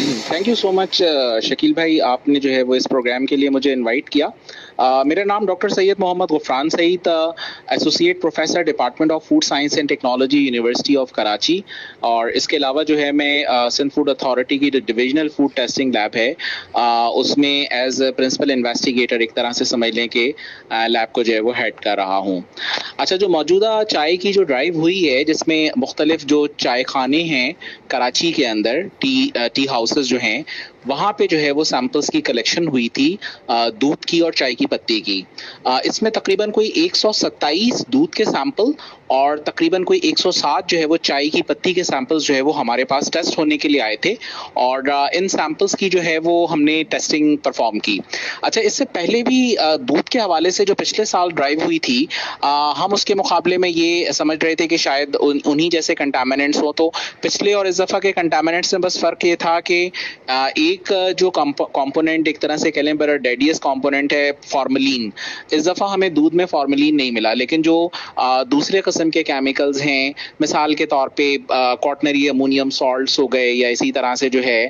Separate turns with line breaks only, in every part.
Thank you so much Shakeel भाई, आपने जो है वो इस प्रोग्राम के लिए मुझे इनवाइट किया। मेरा नाम doctor Syed Mohammad Gufran Saeed, associate professor department of food science and technology, university of Karachi. और इसके अलावा जो है मैं सिंध फूड अथॉरिटी की जो डिविजनल फूड टेस्टिंग लैब है उसमें एज प्रिंसिपल इन्वेस्टिगेटर एक तरह से समझ लें कि लैब को जो है वो हेड कर रहा हूँ। अच्छा, जो मौजूदा चाय की जो ड्राइव हुई है जिसमें मुख्तलिफ जो चाय खाने हैं कराची के अंदर, टी हाउसेस जो हैं, वहाँ पे जो है वो सैंपल्स की कलेक्शन हुई थी दूध की और चाय की पत्ती की। इसमें तकरीबन कोई 127 दूध के सैंपल और तकरीबन कोई 107 जो है वो चाय की पत्ती के सैंपल्स जो है वो हमारे पास टेस्ट होने के लिए आए थे। और इन सैंपल्स की जो है वो हमने टेस्टिंग परफॉर्म की। अच्छा, इससे पहले भी दूध के हवाले से जो पिछले साल ड्राइव हुई थी, हम उसके मुकाबले में ये समझ रहे थे कि शायद उन्हीं जैसे कंटामिनेंट्स हो। तो पिछले और इस दफ़ा के कंटामिनेंट्स में बस फ़र्क ये था कि एक जो कंपोनेंट एक तरह से कह लें बड़ा डेडियस कंपोनेंट है फॉर्मलिन। इस दफ़ा हमें दूध में फॉर्मलिन नहीं मिला, लेकिन जो दूसरे किस्म के केमिकल्स हैं, मिसाल के तौर पे क्वाटनरी अमोनियम सॉल्ट्स हो गए, या इसी तरह से जो है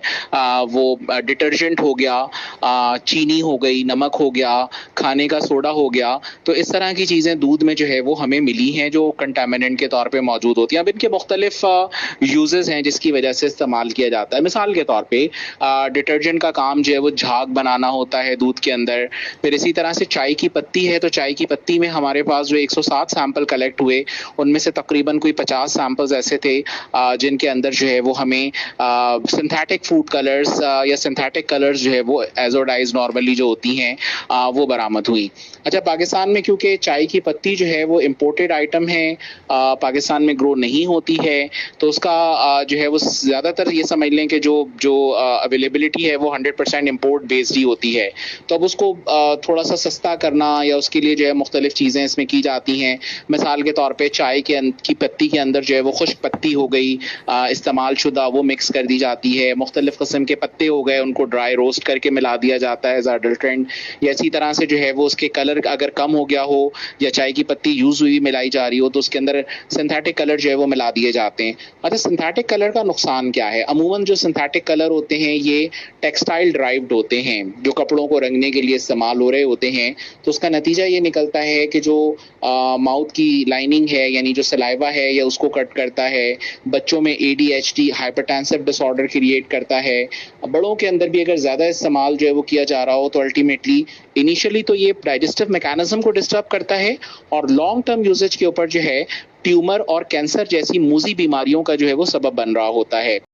वो डिटर्जेंट हो गया, चीनी हो गई, नमक हो गया, खाने का सोडा हो गया। तो इस तरह की चीज़ें दूध में जो है वो हमें मिली हैं जो कंटामिनेंट के तौर पे मौजूद होती हैं। अब इनके मुख्तलिफ यूजेस हैं जिसकी वजह से इस्तेमाल किया जाता है। मिसाल के तौर पे डिटर्जेंट का काम जो है वो झाग बनाना होता है दूध के अंदर। फिर इसी तरह से चाय की पत्ती है, तो चाय की पत्ती में हमारे पास जो 107 सैंपल कलेक्ट हुए, उनमें से तकरीबन कोई 50 सैंपल्स ऐसे थे जिनके अंदर जो है वो हमें सिंथेटिक फूड कलर्स या सिंथेटिक कलर्स जो है वो एजोडाइज नॉर्मली जो होती हैं वो बरामद हुई। अच्छा, पाकिस्तान में क्योंकि चाय की पत्ती जो है वो इम्पोर्टेड आइटम है, पाकिस्तान में ग्रो नहीं होती है, तो उसका जो है वो ज़्यादातर ये समझ लें कि जो जो अवेलेबिलिटी है वो 100% इम्पोर्ट बेस्ड ही होती है। तो अब उसको थोड़ा सा सस्ता करना या उसके लिए जो है मुख्तलिफ चीज़ें इसमें की जाती हैं। मिसाल के तौर पे चाय की पत्ती के अंदर जो है वो खुश्क पत्ती हो गई इस्तेमाल शुदा, वो मिक्स कर दी जाती है। मुख्तलिफ किस्म के पत्ते हो गए, उनको ड्राई रोस्ट करके मिला दिया जाता है एज अडल्ट्रेंट। या इसी तरह से जो है वो उसके कलर अगर कम हो गया हो या चाय की पत्ती यूज़ हुई मिलाई जा रही हो तो उसके अंदर सिंथेटिक कलर जो है वो मिला दिए जाते हैं। अच्छा, सिंथेटिक कलर का नुकसान क्या है? अमूमन जो सिंथेटिक कलर होते हैं ये टेक्सटाइल ड्राइव्ड होते हैं, जो कपड़ों को रंगने के लिए इस्तेमाल हो रहे होते हैं। तो उसका नतीजा ये निकलता है कि जो माउथ की लाइनिंग है, यानी जो सलाइवा है, या उसको कट करता है। बच्चों में ADHD हाइपरटेंसिव डिसऑर्डर क्रिएट करता है। बड़ों के अंदर भी अगर ज़्यादा इस्तेमाल जो है वो किया जा रहा हो तो अल्टीमेटली इनिशियली तो ये डाइजेस्टिव मैकेनिज्म को डिस्टर्ब करता है, और लॉन्ग टर्म यूजेज के ऊपर जो है ट्यूमर और कैंसर जैसी मूजी बीमारियों का जो है वो सबब बन रहा होता है।